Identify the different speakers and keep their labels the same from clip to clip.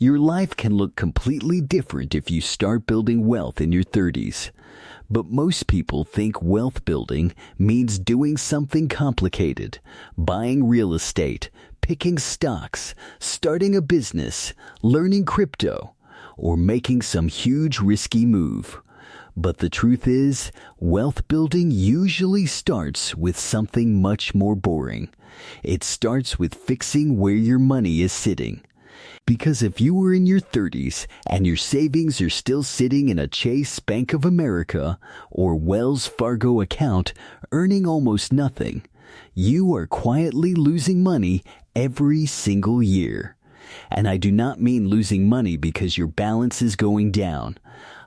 Speaker 1: Your life can look completely different if you start building wealth in your 30s. But most people think wealth building means doing something complicated, buying real estate, picking stocks, starting a business, learning crypto, or making some huge risky move. But the truth is, wealth building usually starts with something much more boring. It starts with fixing where your money is sitting. Because if you were in your 30s and your savings are still sitting in a Chase Bank of America or Wells Fargo account earning almost nothing, you are quietly losing money every single year. And I do not mean losing money because your balance is going down.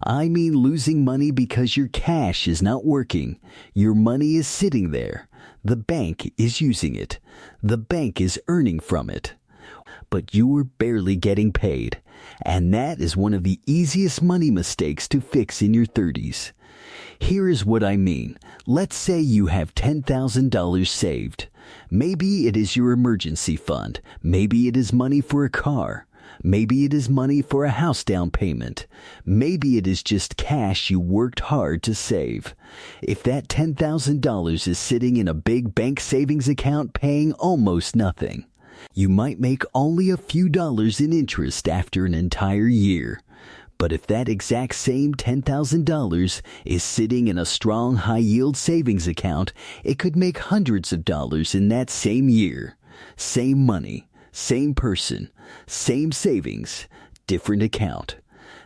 Speaker 1: I mean losing money because your cash is not working. Your money is sitting there. The bank is using it. The bank is earning from it. But you are barely getting paid. And that is one of the easiest money mistakes to fix in your 30s. Here is what I mean. Let's say you have $10,000 saved. Maybe it is your emergency fund. Maybe it is money for a car. Maybe it is money for a house down payment. Maybe it is just cash you worked hard to save. If that $10,000 is sitting in a big bank savings account paying almost nothing, you might make only a few dollars in interest after an entire year. But if that exact same $10,000 is sitting in a strong high-yield savings account, it could make hundreds of dollars in that same year. Same money, same person, same savings, different account.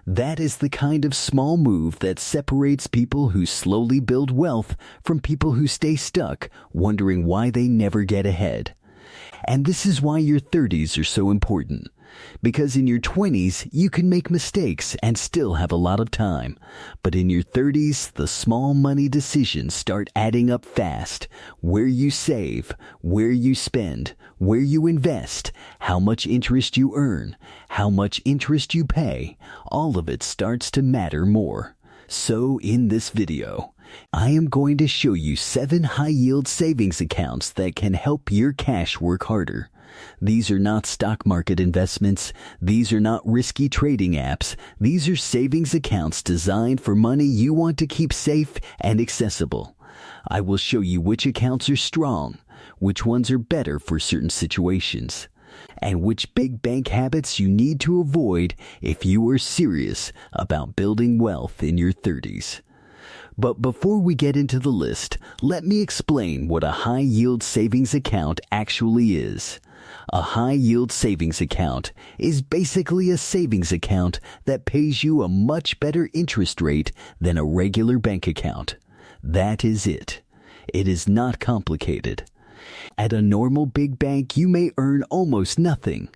Speaker 1: That is the kind of small move that separates people who slowly build wealth from people who stay stuck, wondering why they never get ahead. And this is why your 30s are so important. Because in your 20s, you can make mistakes and still have a lot of time. But in your 30s, the small money decisions start adding up fast. Where you save, where you spend, where you invest, how much interest you earn, how much interest you pay, all of it starts to matter more. So in this video, I am going to show you 7 high-yield savings accounts that can help your cash work harder. These are not stock market investments. These are not risky trading apps. These are savings accounts designed for money you want to keep safe and accessible. I will show you which accounts are strong, which ones are better for certain situations, and which big bank habits you need to avoid if you are serious about building wealth in your 30s. But before we get into the list, let me explain what a high-yield savings account actually is. A high-yield savings account is basically a savings account that pays you a much better interest rate than a regular bank account. That is it. It is not complicated. At a normal big bank, you may earn almost nothing.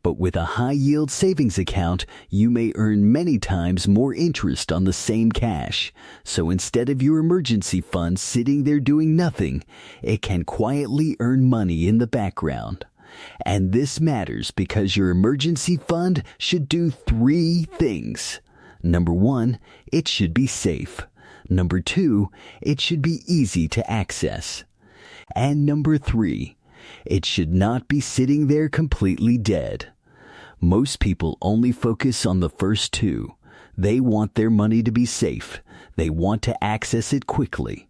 Speaker 1: But with a high-yield savings account, you may earn many times more interest on the same cash. So instead of your emergency fund sitting there doing nothing, it can quietly earn money in the background. And this matters because your emergency fund should do 3 things. Number 1, it should be safe. Number 2, it should be easy to access. And number 3, it should not be sitting there completely dead. Most people only focus on the first 2. They want their money to be safe. They want to access it quickly.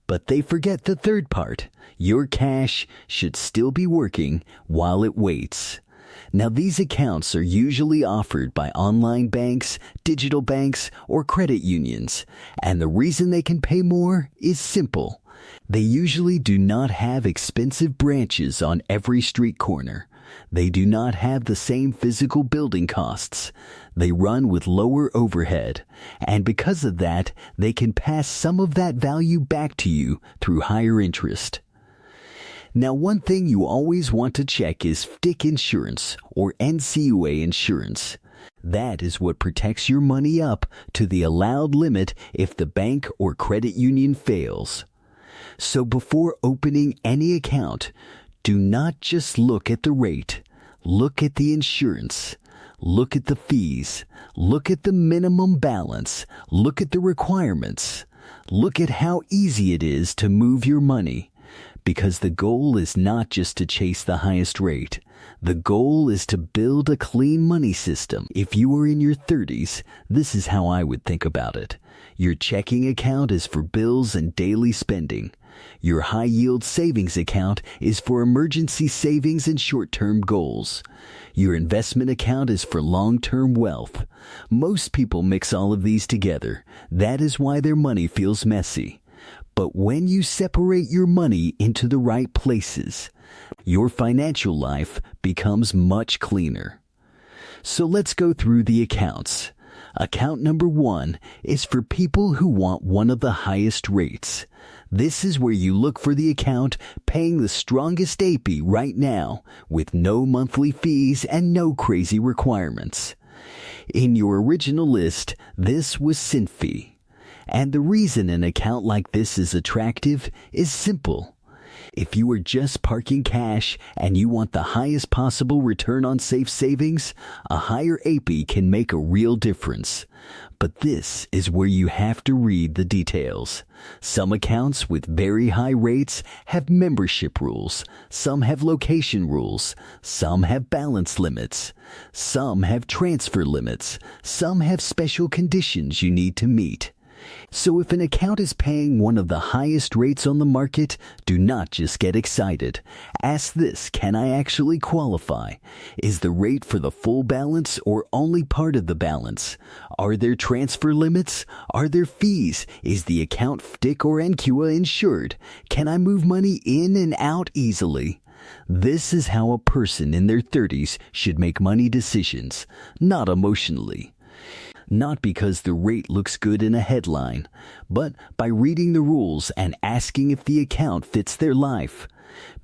Speaker 1: But they forget the third part. Your cash should still be working while it waits. Now, these accounts are usually offered by online banks, digital banks, or credit unions. And the reason they can pay more is simple. They usually do not have expensive branches on every street corner. They do not have the same physical building costs. They run with lower overhead. And because of that, they can pass some of that value back to you through higher interest. Now, one thing you always want to check is FDIC insurance or NCUA insurance. That is what protects your money up to the allowed limit if the bank or credit union fails. So before opening any account, do not just look at the rate. Look at the insurance. Look at the fees. Look at the minimum balance. Look at the requirements. Look at how easy it is to move your money. because the goal is not just to chase the highest rate. The goal is to build a clean money system. If you are in your 30s, this is how I would think about it. Your checking account is for bills and daily spending. Your high-yield savings account is for emergency savings and short-term goals. Your investment account is for long-term wealth. Most people mix all of these together. That is why their money feels messy. But when you separate your money into the right places, your financial life becomes much cleaner. So let's go through the accounts. Account number 1 is for people who want one of the highest rates. This is where you look for the account paying the strongest APY right now, with no monthly fees and no crazy requirements. In your original list, this was Synfy. And the reason an account like this is attractive is simple. If you are just parking cash and you want the highest possible return on safe savings, a higher APY can make a real difference. But this is where you have to read the details. Some accounts with very high rates have membership rules. Some have location rules. Some have balance limits. Some have transfer limits. Some have special conditions you need to meet. So if an account is paying one of the highest rates on the market, do not just get excited. Ask this: can I actually qualify? Is the rate for the full balance or only part of the balance? Are there transfer limits? Are there fees? Is the account FDIC or NCUA insured? Can I move money in and out easily? This is how a person in their 30s should make money decisions, not emotionally. Not because the rate looks good in a headline, but by reading the rules and asking if the account fits their life.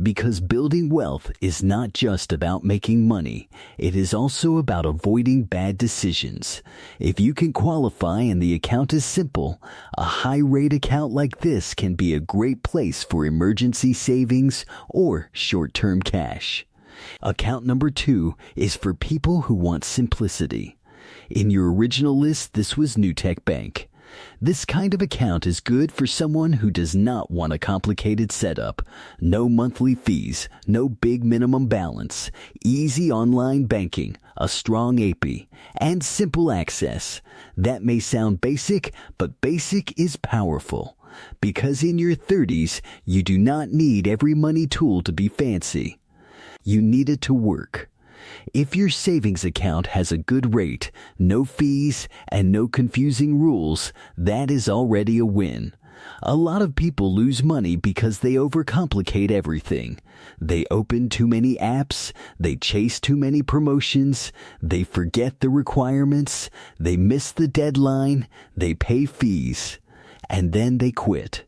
Speaker 1: Because building wealth is not just about making money, it is also about avoiding bad decisions. If you can qualify and the account is simple, a high-rate account like this can be a great place for emergency savings or short-term cash. Account number 2 is for people who want simplicity. In your original list, this was Newtek Bank. This kind of account is good for someone who does not want a complicated setup. No monthly fees, no big minimum balance, easy online banking, a strong APY, and simple access. That may sound basic, but basic is powerful. Because in your 30s, you do not need every money tool to be fancy. You need it to work. If your savings account has a good rate, no fees, and no confusing rules, that is already a win. A lot of people lose money because they overcomplicate everything. They open too many apps, they chase too many promotions, they forget the requirements, they miss the deadline, they pay fees, and then they quit.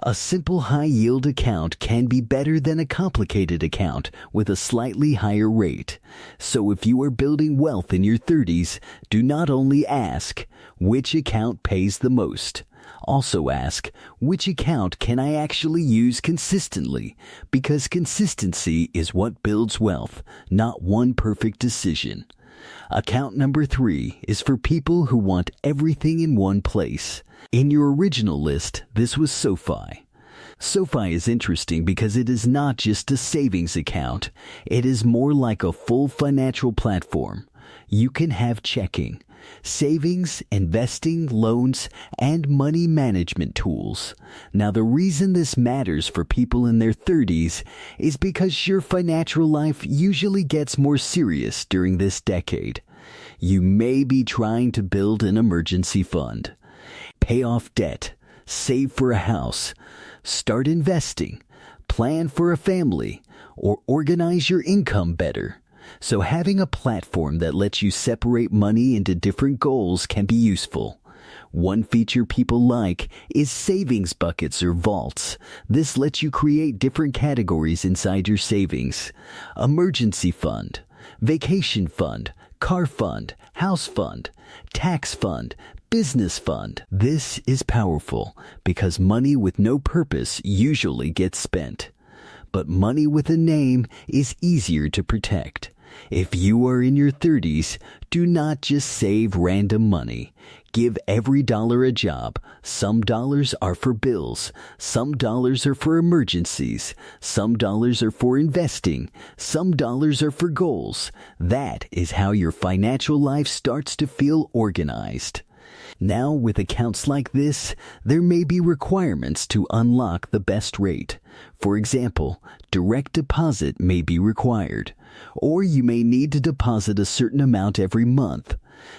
Speaker 1: A simple high-yield account can be better than a complicated account with a slightly higher rate. So if you are building wealth in your 30s, do not only ask, which account pays the most? Also ask, which account can I actually use consistently? Because consistency is what builds wealth, not one perfect decision. Account number 3 is for people who want everything in one place. In your original list, this was SoFi. SoFi is interesting because it is not just a savings account. It is more like a full financial platform. You can have checking, savings, investing, loans, and money management tools. Now, the reason this matters for people in their 30s is because your financial life usually gets more serious during this decade. You may be trying to build an emergency fund, pay off debt, save for a house, start investing, plan for a family, or organize your income better. So having a platform that lets you separate money into different goals can be useful. One feature people like is savings buckets or vaults. This lets you create different categories inside your savings. Emergency fund, vacation fund, car fund, house fund, tax fund, business fund. This is powerful because money with no purpose usually gets spent. But money with a name is easier to protect. If you are in your 30s, do not just save random money. Give every dollar a job. Some dollars are for bills. Some dollars are for emergencies. Some dollars are for investing. Some dollars are for goals. That is how your financial life starts to feel organized. Now, with accounts like this, there may be requirements to unlock the best rate. For example, direct deposit may be required, or you may need to deposit a certain amount every month.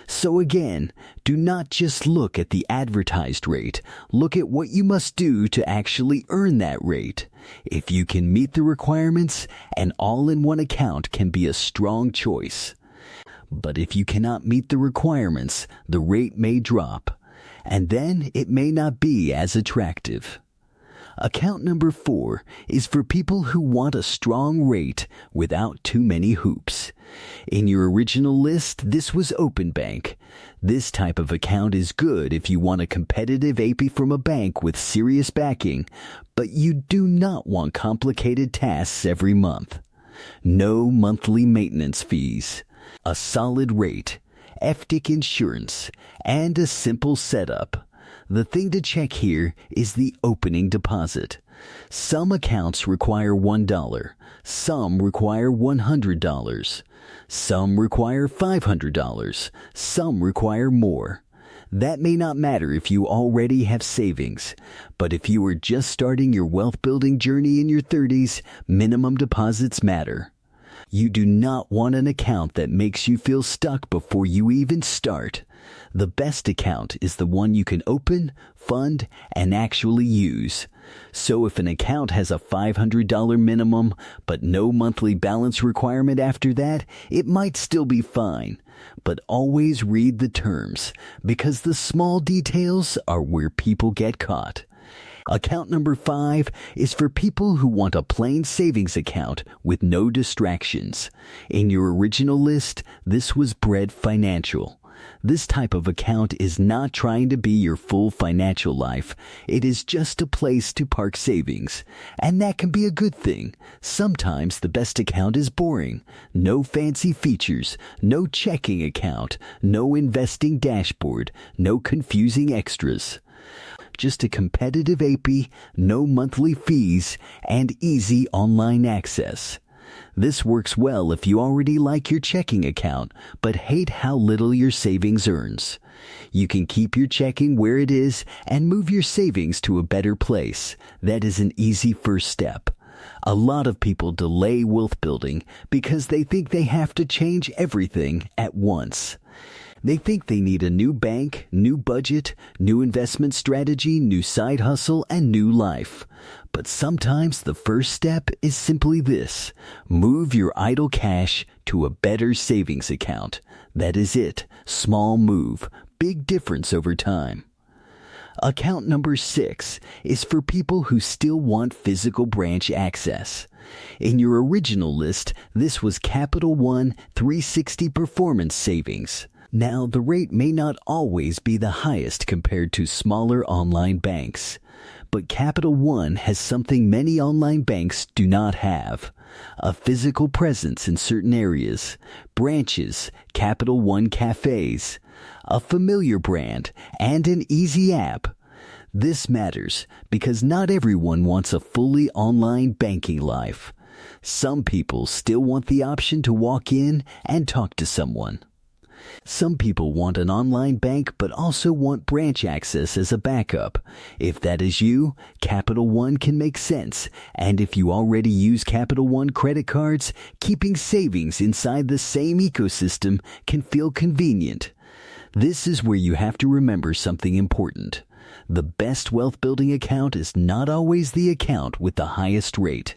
Speaker 1: So again, do not just look at the advertised rate. Look at what you must do to actually earn that rate. If you can meet the requirements, an all-in-one account can be a strong choice. But if you cannot meet the requirements, the rate may drop, and then it may not be as attractive. Account number 4 is for people who want a strong rate without too many hoops. In your original list, this was OpenBank. This type of account is good if you want a competitive AP from a bank with serious backing, but you do not want complicated tasks every month. No monthly maintenance fees, a solid rate, FDIC insurance, and a simple setup. The thing to check here is the opening deposit. Some accounts require $1, some require $100, some require $500, some require more. That may not matter if you already have savings, but if you are just starting your wealth building journey in your 30s, minimum deposits matter. You do not want an account that makes you feel stuck before you even start. The best account is the one you can open, fund, and actually use. So if an account has a $500 minimum, but no monthly balance requirement after that, it might still be fine. But always read the terms, because the small details are where people get caught. Account number 5 is for people who want a plain savings account with no distractions. In your original list, this was Bread Financial. This type of account is not trying to be your full financial life. It is just a place to park savings. And that can be a good thing. Sometimes the best account is boring. No fancy features, no checking account, no investing dashboard, no confusing extras. Just a competitive AP, no monthly fees, and easy online access. This works well if you already like your checking account, but hate how little your savings earns. You can keep your checking where it is and move your savings to a better place. That is an easy first step. A lot of people delay wealth building because they think they have to change everything at once. They think they need a new bank, new budget, new investment strategy, new side hustle, and new life. But sometimes the first step is simply this: move your idle cash to a better savings account. That is it. Small move, big difference over time. Account number 6 is for people who still want physical branch access. In your original list, this was Capital One 360 Performance Savings. Now, the rate may not always be the highest compared to smaller online banks, but Capital One has something many online banks do not have: a physical presence in certain areas, branches, Capital One cafes, a familiar brand, and an easy app. This matters because not everyone wants a fully online banking life. Some people still want the option to walk in and talk to someone. Some people want an online bank but also want branch access as a backup. If that is you, Capital One can make sense. And if you already use Capital One credit cards, keeping savings inside the same ecosystem can feel convenient. This is where you have to remember something important. The best wealth building account is not always the account with the highest rate.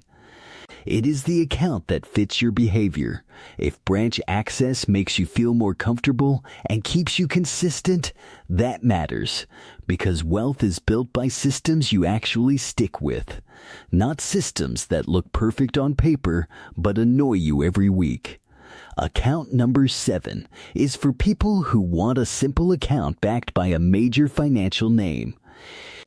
Speaker 1: It is the account that fits your behavior. If branch access makes you feel more comfortable and keeps you consistent, that matters, because wealth is built by systems you actually stick with, not systems that look perfect on paper but annoy you every week. Account number 7 is for people who want a simple account backed by a major financial name.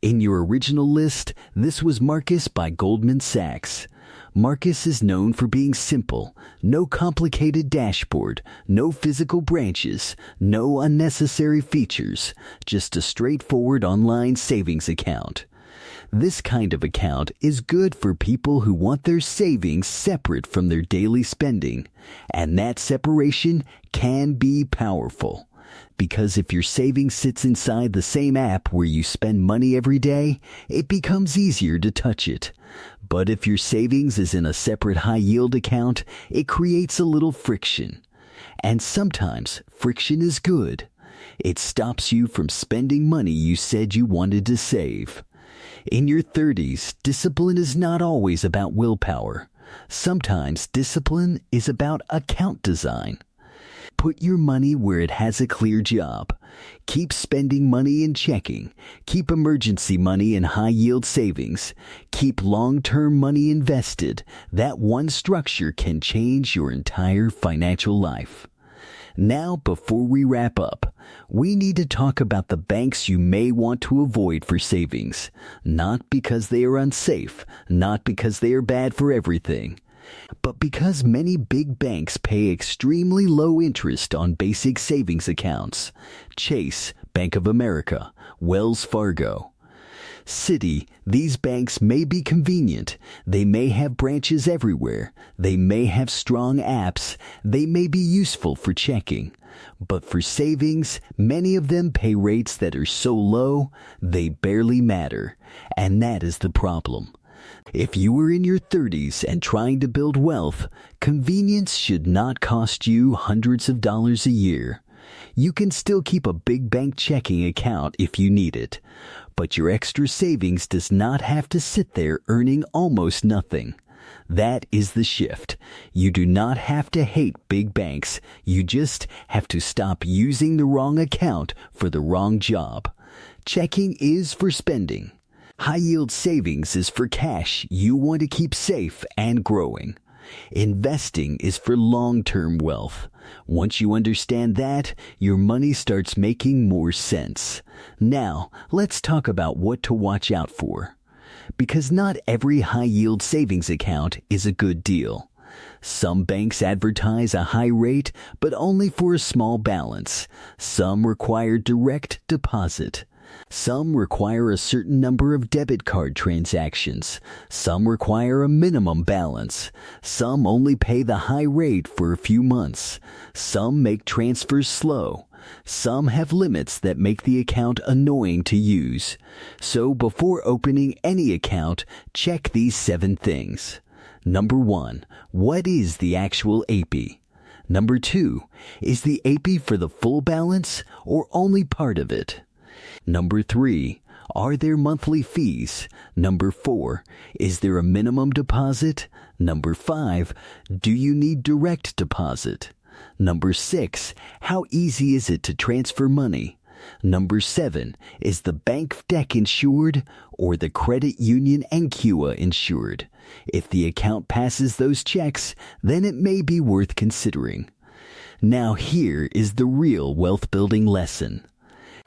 Speaker 1: In your original list, this was Marcus by Goldman Sachs. Marcus is known for being simple, no complicated dashboard, no physical branches, no unnecessary features, just a straightforward online savings account. This kind of account is good for people who want their savings separate from their daily spending, and that separation can be powerful. Because if your savings sits inside the same app where you spend money every day, it becomes easier to touch it. But if your savings is in a separate high-yield account, it creates a little friction. And sometimes friction is good. It stops you from spending money you said you wanted to save. In your 30s, discipline is not always about willpower. Sometimes discipline is about account design. Put your money where it has a clear job. Keep spending money in checking. Keep emergency money in high-yield savings. Keep long-term money invested. That one structure can change your entire financial life. Now, before we wrap up, we need to talk about the banks you may want to avoid for savings. Not because they are unsafe, not because they are bad for everything, but because many big banks pay extremely low interest on basic savings accounts. Chase, Bank of America, Wells Fargo. Citi, these banks may be convenient. They may have branches everywhere. They may have strong apps. They may be useful for checking. But for savings, many of them pay rates that are so low, they barely matter. And that is the problem. If you are in your 30s and trying to build wealth, convenience should not cost you hundreds of dollars a year. You can still keep a big bank checking account if you need it, but your extra savings does not have to sit there earning almost nothing. That is the shift. You do not have to hate big banks. You just have to stop using the wrong account for the wrong job. Checking is for spending. High-yield savings is for cash you want to keep safe and growing. Investing is for long-term wealth. Once you understand that, your money starts making more sense. Now, let's talk about what to watch out for. Because not every high-yield savings account is a good deal. Some banks advertise a high rate, but only for a small balance. Some require direct deposit. Some require a certain number of debit card transactions. Some require a minimum balance. Some only pay the high rate for a few months. Some make transfers slow. Some have limits that make the account annoying to use. So before opening any account, check these 7 things. Number 1, what is the actual APY? Number 2, is the APY for the full balance or only part of it? Number 3, are there monthly fees? Number 4, is there a minimum deposit? Number 5, do you need direct deposit? Number 6, how easy is it to transfer money? Number 7, is the bank deck insured or the credit union NCUA insured? If the account passes those checks, then it may be worth considering. Now here is the real wealth building lesson.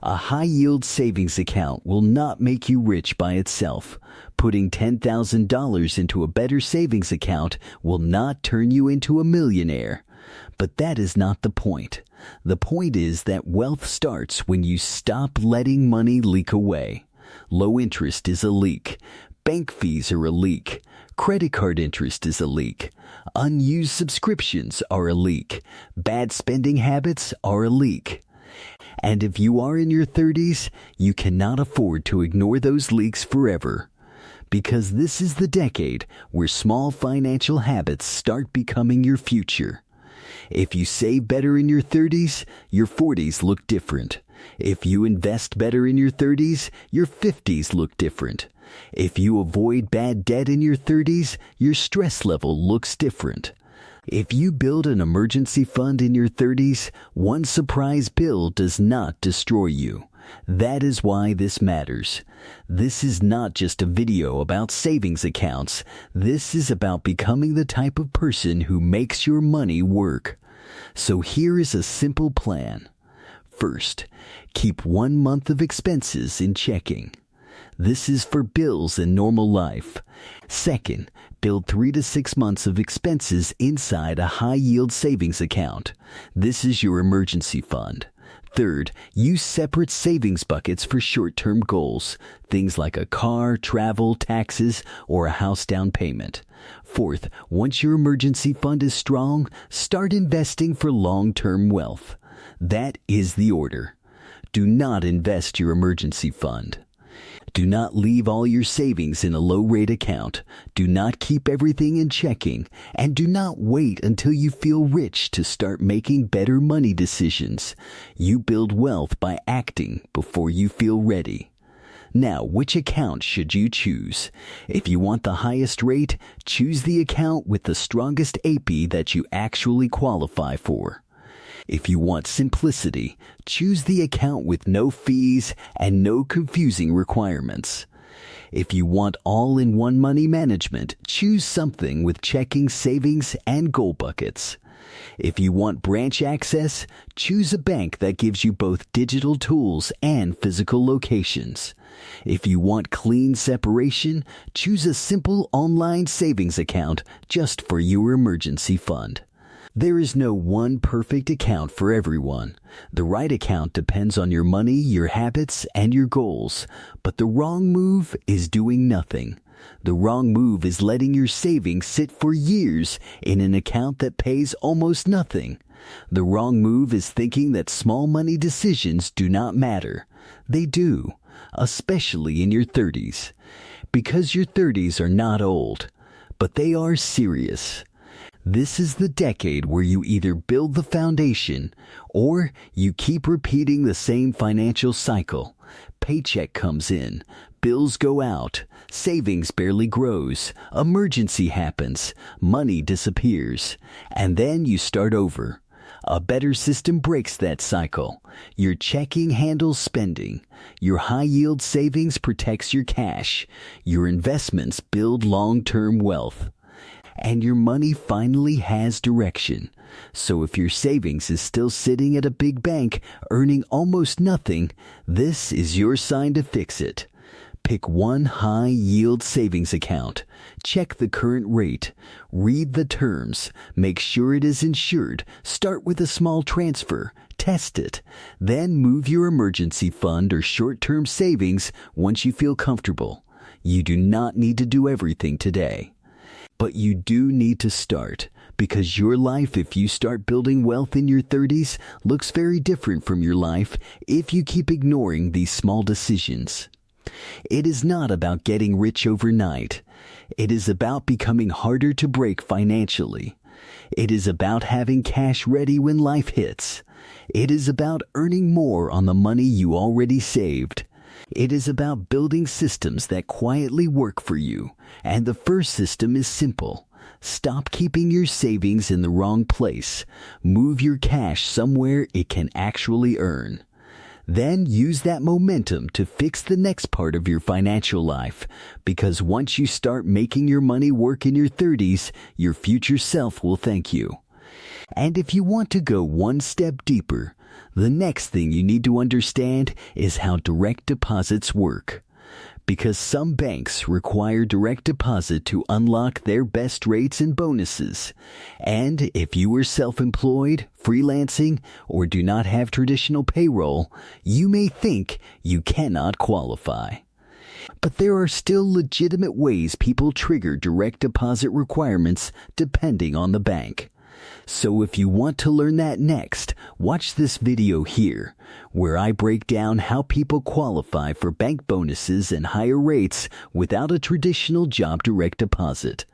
Speaker 1: A high-yield savings account will not make you rich by itself. Putting $10,000 into a better savings account will not turn you into a millionaire. But that is not the point. The point is that wealth starts when you stop letting money leak away. Low interest is a leak. Bank fees are a leak. Credit card interest is a leak. Unused subscriptions are a leak. Bad spending habits are a leak. And if you are in your 30s, you cannot afford to ignore those leaks forever. Because this is the decade where small financial habits start becoming your future. If you save better in your 30s, your 40s look different. If you invest better in your 30s, your 50s look different. If you avoid bad debt in your 30s, your stress level looks different. If you build an emergency fund in your 30s, one surprise bill does not destroy you. That is why this matters. This is not just a video about savings accounts. This is about becoming the type of person who makes your money work. So here is a simple plan. First, keep 1 month of expenses in checking. This is for bills and normal life. Second, build 3 to 6 months of expenses inside a high-yield savings account. This is your emergency fund. Third, use separate savings buckets for short-term goals, things like a car, travel, taxes, or a house down payment. Fourth, once your emergency fund is strong, start investing for long-term wealth. That is the order. Do not invest your emergency fund. Do not leave all your savings in a low-rate account. Do not keep everything in checking. And do not wait until you feel rich to start making better money decisions. You build wealth by acting before you feel ready. Now, which account should you choose? If you want the highest rate, choose the account with the strongest APY that you actually qualify for. If you want simplicity, choose the account with no fees and no confusing requirements. If you want all-in-one money management, choose something with checking, savings, and goal buckets. If you want branch access, choose a bank that gives you both digital tools and physical locations. If you want clean separation, choose a simple online savings account just for your emergency fund. There is no one perfect account for everyone. The right account depends on your money, your habits, and your goals. But the wrong move is doing nothing. The wrong move is letting your savings sit for years in an account that pays almost nothing. The wrong move is thinking that small money decisions do not matter. They do, especially in your 30s. Because your 30s are not old, but they are serious. This is the decade where you either build the foundation or you keep repeating the same financial cycle. Paycheck comes in, bills go out, savings barely grows, emergency happens, money disappears, and then you start over. A better system breaks that cycle. Your checking handles spending. Your high-yield savings protects your cash. Your investments build long-term wealth. And your money finally has direction. So if your savings is still sitting at a big bank earning almost nothing, this is your sign to fix it. Pick one high-yield savings account. Check the current rate. Read the terms. Make sure it is insured. Start with a small transfer. Test it. Then move your emergency fund or short-term savings once you feel comfortable. You do not need to do everything today. But you do need to start, because your life, if you start building wealth in your 30s, looks very different from your life if you keep ignoring these small decisions. It is not about getting rich overnight. It is about becoming harder to break financially. It is about having cash ready when life hits. It is about earning more on the money you already saved. It is about building systems that quietly work for you, and the first system is simple. Stop keeping your savings in the wrong place. Move your cash somewhere it can actually earn. Then use that momentum to fix the next part of your financial life, because once you start making your money work in your 30s, your future self will thank you. And if you want to go one step deeper, the next thing you need to understand is how direct deposits work. Because some banks require direct deposit to unlock their best rates and bonuses. And if you are self-employed, freelancing, or do not have traditional payroll, you may think you cannot qualify. But there are still legitimate ways people trigger direct deposit requirements depending on the bank. So if you want to learn that next, watch this video here, where I break down how people qualify for bank bonuses and higher rates without a traditional job direct deposit.